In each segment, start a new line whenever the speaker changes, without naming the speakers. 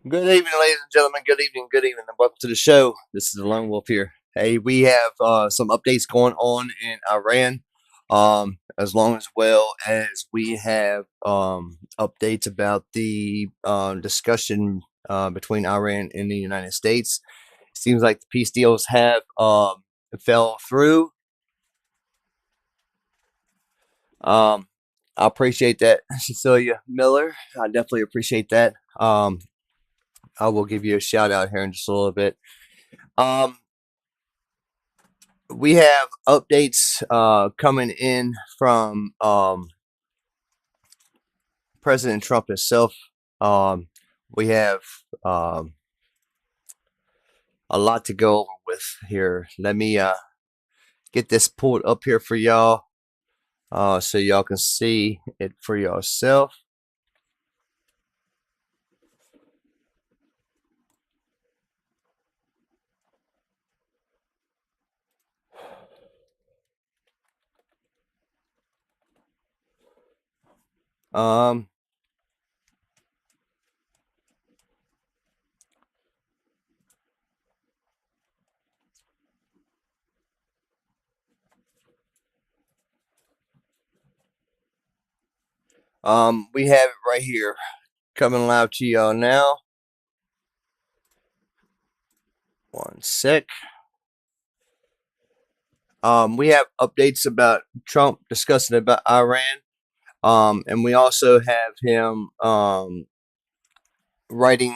Good evening, ladies and gentlemen. Good evening, and welcome to the show. This is the Lone Wolf here. Hey, we have some updates going on in Iran, as long as well as we have updates about the discussion between Iran and the United States. Seems like the peace deals have fell through. Um, I appreciate that, Cecilia Miller. I definitely appreciate that. I will give you a shout out here in just a little bit. Um, we have updates coming in from President Trump himself. Um, we have um, a lot to go over with here. Let me get this pulled up here for y'all so y'all can see it for yourself. Um, we have it right here coming live to y'all now. One sec. We have updates about Trump discussing about Iran. And we also have him writing.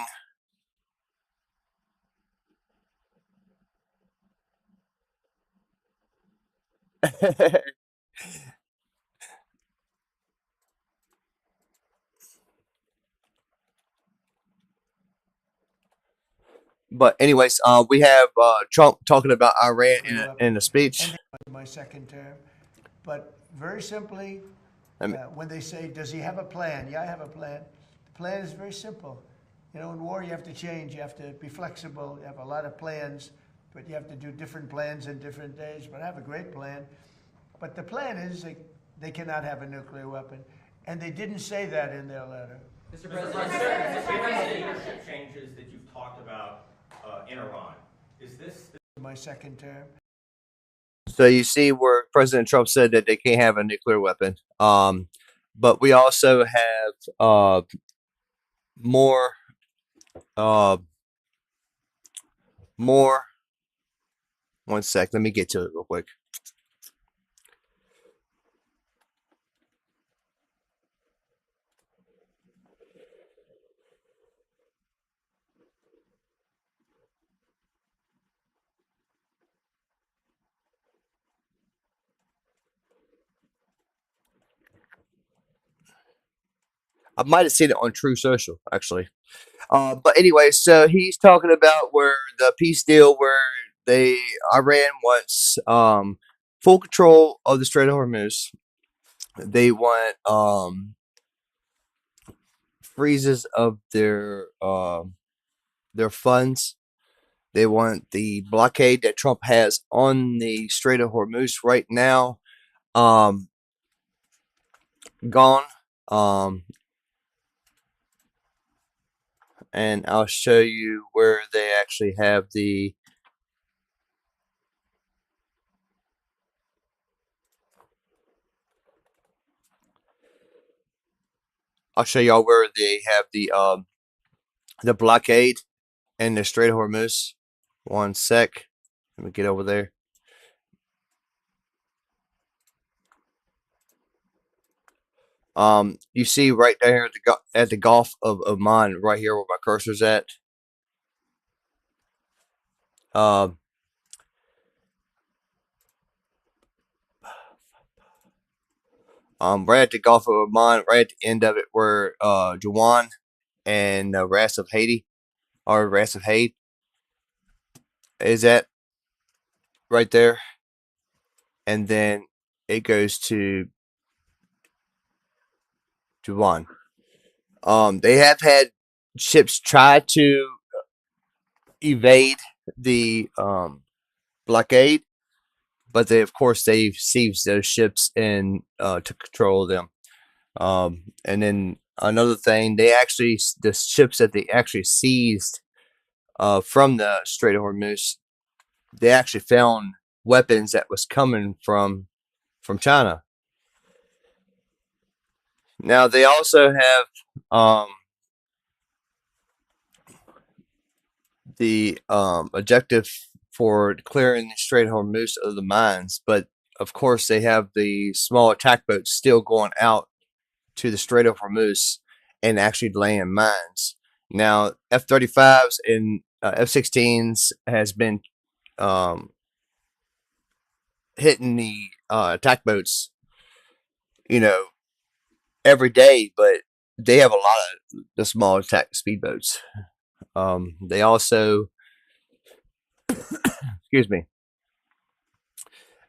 But anyways, we have Trump talking about Iran in a speech.
My second term. But very simply,
I mean,
when they say, does he have a plan? Yeah, I have a plan. The plan is very simple. You know, in war, you have to change. You have to be flexible. You have a lot of plans, but you have to do different plans in different days. But I have a great plan. But the plan is they cannot have a nuclear weapon. And they didn't say that in their letter.
Mr. President, given the leadership changes that you've talked about in Iran, is this
My second term.
so you see where President Trump said that they can't have a nuclear weapon. But we also have more, uh, more. One sec. Let me get to it real quick. I might have seen it on True Social actually. But anyway, so he's talking about where the peace deal where they Iran wants full control of the Strait of Hormuz. They want freezes of their funds. They want the blockade that Trump has on the Strait of Hormuz right now um, gone. Um, and I'll show you where they actually have the. I'll show y'all where they have the blockade in the Strait of Hormuz. One sec. Let me get over there. You see right there at the Gulf of Oman, right here where my cursor's at. Um, right at the Gulf of Oman, right at the end of it, where Juwan and Ras of Haiti or Ras of Hade is at right there, and then it goes to Juwan. They have had ships try to evade the blockade, but of course they've seized those ships and took control of them. And then another thing, the ships that they actually seized from the Strait of Hormuz, they actually found weapons that was coming from China. Now they also have the objective for clearing the Strait of Hormuz of the mines, but of course they have the small attack boats still going out to the Strait of Hormuz and actually laying mines. Now F-35s and F-16s has been hitting the attack boats, you know, every day, but they have a lot of the small attack speedboats. They also, excuse me,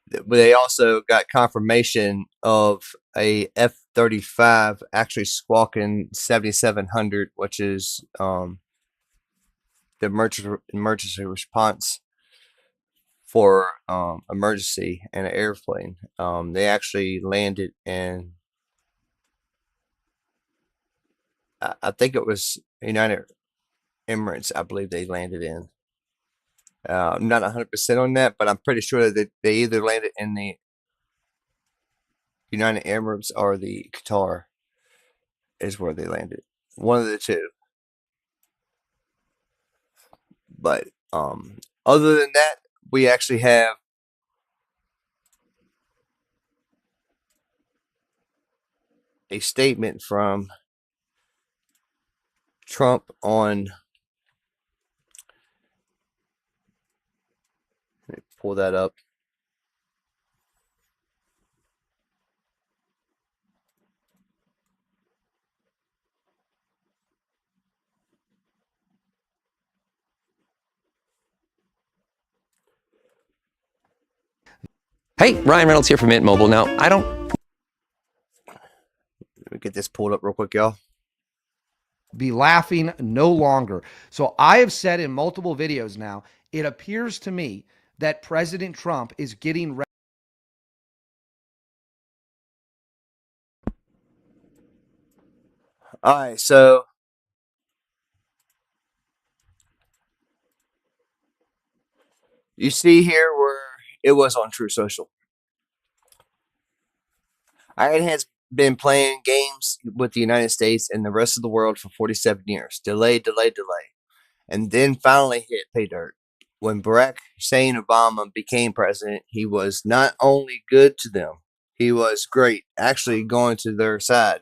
they also got confirmation of a F-35 actually squawking 7700, which is the emergency response for emergency in an airplane. They actually landed in, I think it was United Emirates, I believe they landed in. I'm not 100% on that, but I'm pretty sure that they either landed in the United Emirates or the Qatar is where they landed. One of the two. But other than that, we actually have a statement from Trump on, let me pull that up.
Hey, Ryan Reynolds here from Mint Mobile. Now,
Let me get this pulled up real quick, y'all.
Be laughing no longer. So I have said in multiple videos now, it appears to me that President Trump is getting ready.
All right, so you see here where it was on True Social. Iran has been playing games with the United States and the rest of the world for 47 years. Delay, and then finally hit pay dirt. When Barack Hussein Obama became president, he was not only good to them, he was great, actually going to their side.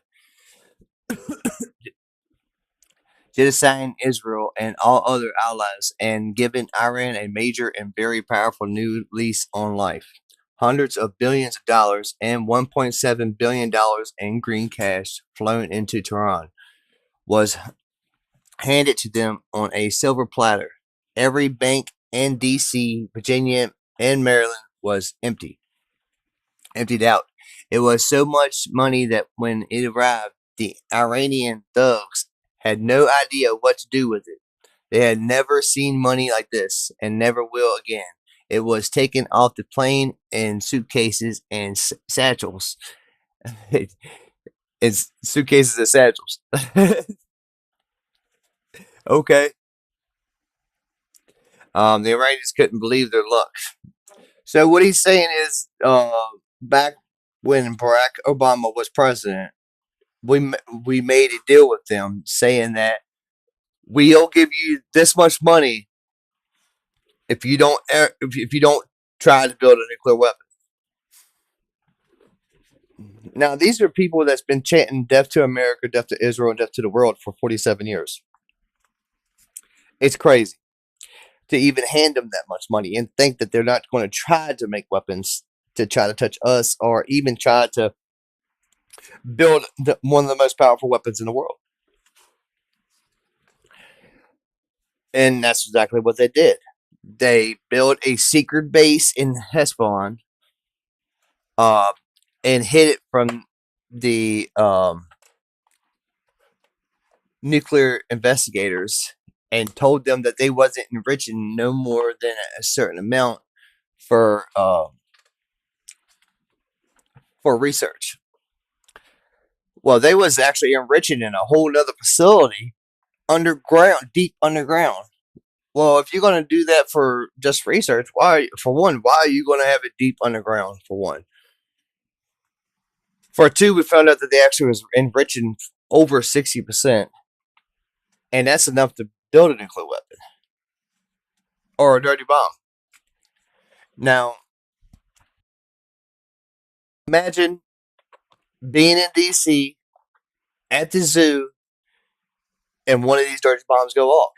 Genocide Israel and all other allies, and giving Iran a major and very powerful new lease on life. Hundreds of billions of dollars and $1.7 billion in green cash flown into Tehran was handed to them on a silver platter. Every bank in DC, Virginia, and Maryland was emptied out. It was so much money that when it arrived, the Iranian thugs had no idea what to do with it. They had never seen money like this and never will again. It was taken off the plane in suitcases and satchels. It's suitcases and satchels. Okay. The Iranians couldn't believe their luck. So what he's saying is, back when Barack Obama was president, we made a deal with them saying that we'll give you this much money if you don't try to build a nuclear weapon. Now these are people that's been chanting death to America, death to Israel, and death to the world for 47 years. It's crazy to even hand them that much money and think that they're not going to try to make weapons to try to touch us or even try to build one of the most powerful weapons in the world. And that's exactly what they did. They built a secret base in Hezbollah and hid it from the nuclear investigators and told them that they wasn't enriching no more than a certain amount for research. Well, they was actually enriching in a whole nother facility underground, deep underground. Well, if you're going to do that for just research, why are you going to have it deep underground for one? For two, we found out that they actually was enriching over 60%, and that's enough to build a nuclear weapon or a dirty bomb. Now, imagine being in DC at the zoo and one of these dirty bombs go off.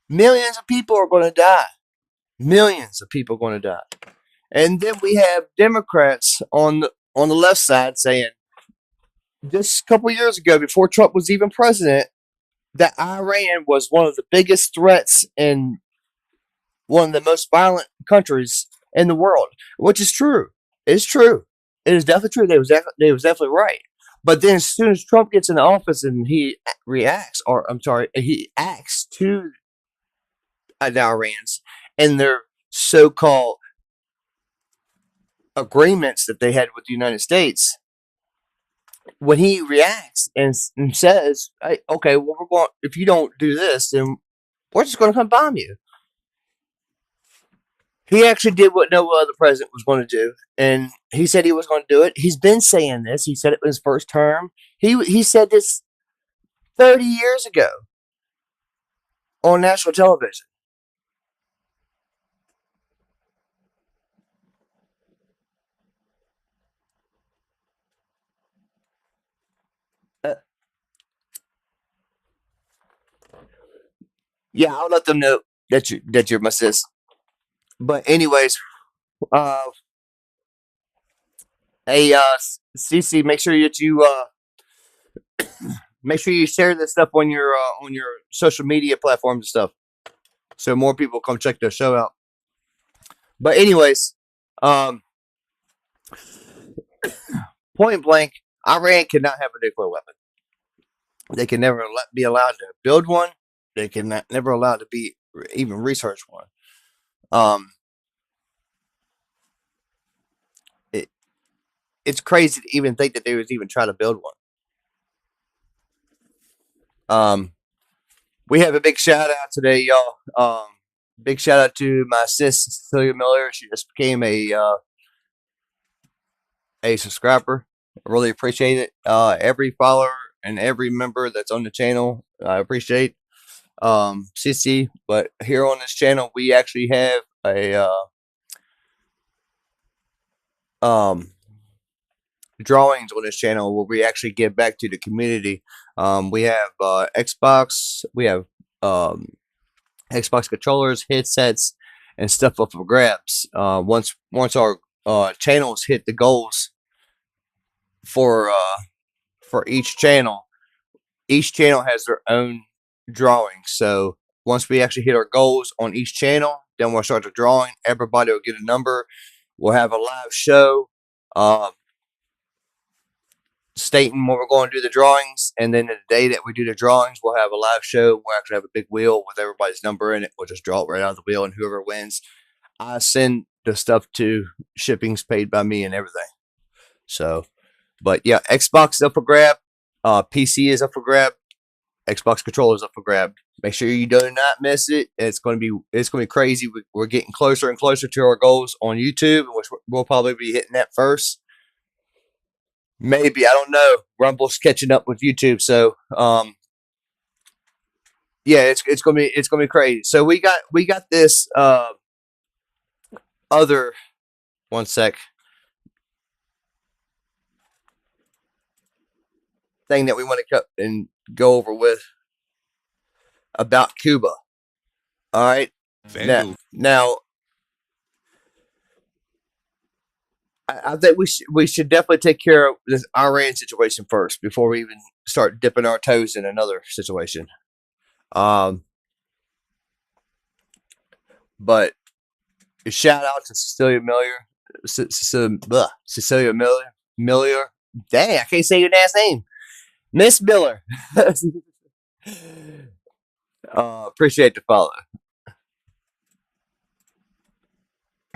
Millions of people are going to die. Millions of people are going to die. And then we have Democrats on the left side saying, just a couple years ago, before Trump was even president, that Iran was one of the biggest threats and one of the most violent countries in the world, which is true. It's true. It is definitely true. They was definitely right. But then as soon as Trump gets in office and he he acts to the Iranians and their so-called agreements that they had with the United States, when he reacts and says, hey, okay, well, if you don't do this, then we're just going to come bomb you. He actually did what no other president was going to do, and he said he was going to do it. He's been saying this. He said it in his first term. He said this 30 years ago on national television. Yeah, I'll let them know that you're my sis. But anyways, hey, CC, make sure that you make sure you share this stuff on your social media platforms and stuff, so more people come check the show out. But anyways, point blank, Iran cannot have a nuclear weapon. They can never be allowed to build one. They can never allowed to be even research one. It's crazy to even think that they was even trying to build one. We have a big shout out today, y'all. Big shout out to my sis Cecilia Miller. She just became a subscriber. I really appreciate it. Every follower and every member that's on the channel, I appreciate. Sissy, but here on this channel, we actually have a drawings on this channel where we actually give back to the community. We have Xbox, we have Xbox controllers, headsets, and stuff up for grabs. Once our channels hit the goals for each channel has their own drawing. So once we actually hit our goals on each channel, then we'll start the drawing. Everybody will get a number. We'll have a live show stating when we're going to do the drawings, and then the day that we do the drawings, we'll have a live show. We'll actually have a big wheel with everybody's number in it. We'll just draw it right out of the wheel, and whoever wins, I send the stuff to shipping's paid by me and everything. So, but yeah, Xbox is up for grab. PC is up for grab. Xbox controller is up for grab. Make sure you do not miss it. It's going to be crazy. We're getting closer and closer to our goals on YouTube, which we'll probably be hitting that first. Maybe, I don't know. Rumble's catching up with YouTube, so yeah, it's gonna be crazy. So we got this other, one sec, thing that we want to cut and go over with about Cuba. All right, now I think we should definitely take care of this Iran situation first before we even start dipping our toes in another situation. But a shout out to Cecilia Miller. Cecilia Miller. Dang, I can't say your last name. Miss Miller. Appreciate the follow.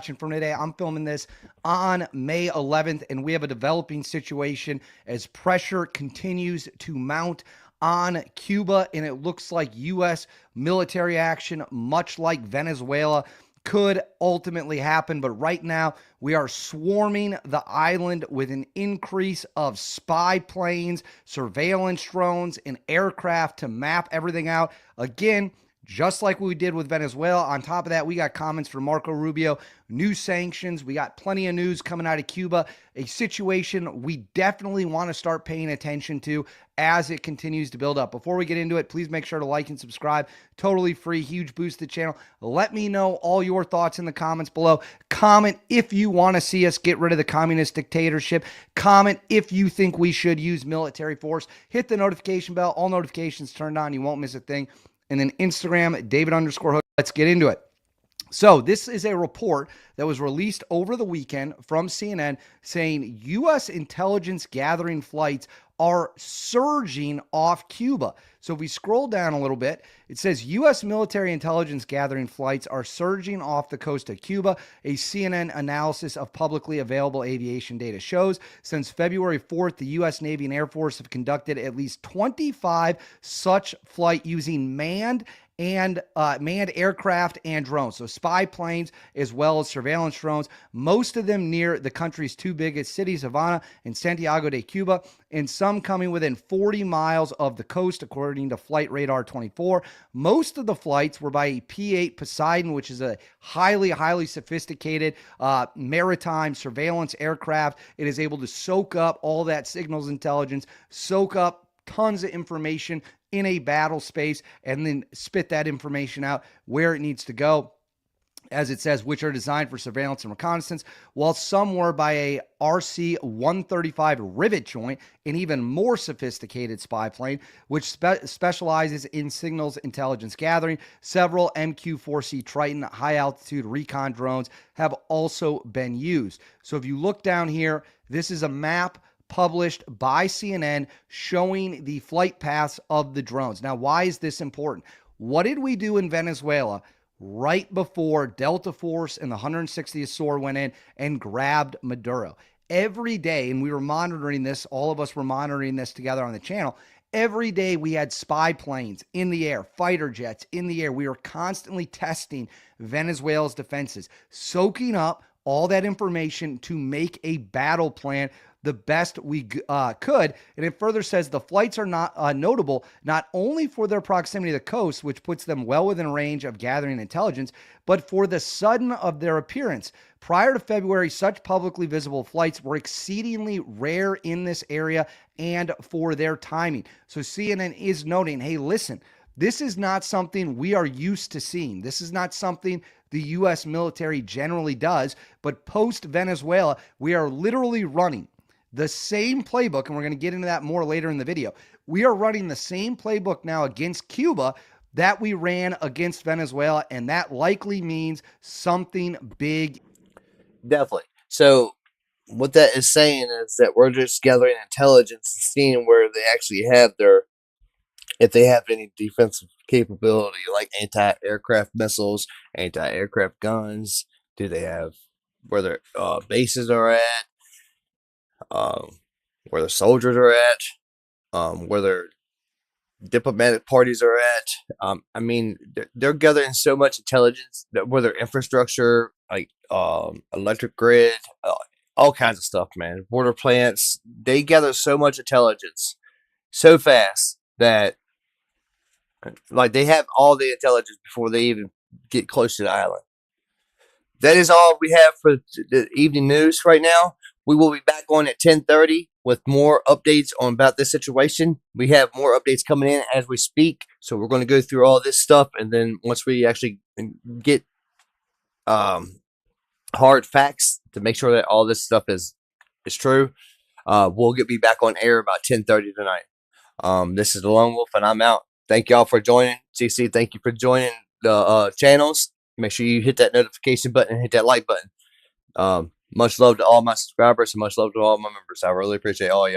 from today. I'm filming this on May 11th, and we have a developing situation as pressure continues to mount on Cuba, and it looks like U.S. military action, much like Venezuela, could ultimately happen. But right now, we are swarming the island with an increase of spy planes, surveillance drones, and aircraft to map everything out. Again, just like we did with Venezuela. On top of that, we got comments from Marco Rubio, new sanctions. We got plenty of news coming out of Cuba, a situation we definitely want to start paying attention to as it continues to build up. Before we get into it, please make sure to like and subscribe. Totally free, huge boost to the channel. Let me know all your thoughts in the comments below. Comment if you want to see us get rid of the communist dictatorship. Comment if you think we should use military force. Hit the notification bell. All notifications turned on. You won't miss a thing. And then Instagram, David_Hook. Let's get into it. So this is a report that was released over the weekend from CNN saying U.S. intelligence gathering flights are surging off Cuba. So if we scroll down a little bit, it says U.S. military intelligence gathering flights are surging off the coast of Cuba. A CNN analysis of publicly available aviation data shows since February 4th, the U.S. Navy and Air Force have conducted at least 25 such flight using manned aircraft and drones. So spy planes as well as surveillance drones, most of them near the country's two biggest cities, Havana and Santiago de Cuba, and some coming within 40 miles of the coast, according to Flight Radar 24. Most of the flights were by a P-8 Poseidon, which is a highly sophisticated maritime surveillance aircraft. It is able to soak up all that signals intelligence, soak up tons of information in a battle space, and then spit that information out where it needs to go, as it says, which are designed for surveillance and reconnaissance, while some were by a RC-135 rivet joint, an even more sophisticated spy plane, which specializes in signals intelligence gathering. Several MQ-4C Triton high-altitude recon drones have also been used. So if you look down here, this is a map published by CNN showing the flight paths of the drones. Now, why is this important? What did we do in Venezuela right before Delta Force and the 160th SOAR went in and grabbed Maduro? Every day, and we were monitoring this, all of us were monitoring this together on the channel, every day we had spy planes in the air, fighter jets in the air. We were constantly testing Venezuela's defenses, soaking up all that information to make a battle plan the best we could. And it further says the flights are not notable not only for their proximity to the coast, which puts them well within range of gathering intelligence, but for the sudden of their appearance. Prior to February, such publicly visible flights were exceedingly rare in this area and for their timing. So CNN is noting, hey, listen, this is not something we are used to seeing. This is not something the U.S. military generally does, but post-Venezuela, we are literally running the same playbook, and we're going to get into that more later in the video. We are running the same playbook now against Cuba that we ran against Venezuela, and that likely means something big.
Definitely. So what that is saying is that we're just gathering intelligence and seeing where they actually have if they have any defensive capability, like anti-aircraft missiles, anti-aircraft guns. Do they have where their bases are at? Where the soldiers are at, where their diplomatic parties are at. I mean, they're gathering so much intelligence that where their infrastructure, like electric grid, all kinds of stuff, man. Border plants, they gather so much intelligence so fast that, like, they have all the intelligence before they even get close to the island. That is all we have for the evening news right now. We will be back on at 10:30 with more updates on about this situation. We have more updates coming in as we speak, so we're going to go through all this stuff, and then once we actually get hard facts to make sure that all this stuff is true, we'll be back on air about 10:30 tonight. This is the Lone Wolf, and I'm out. Thank y'all for joining. CC, thank you for joining the channels. Make sure you hit that notification button and hit that like button. Much love to all my subscribers and much love to all my members. I really appreciate all y'all.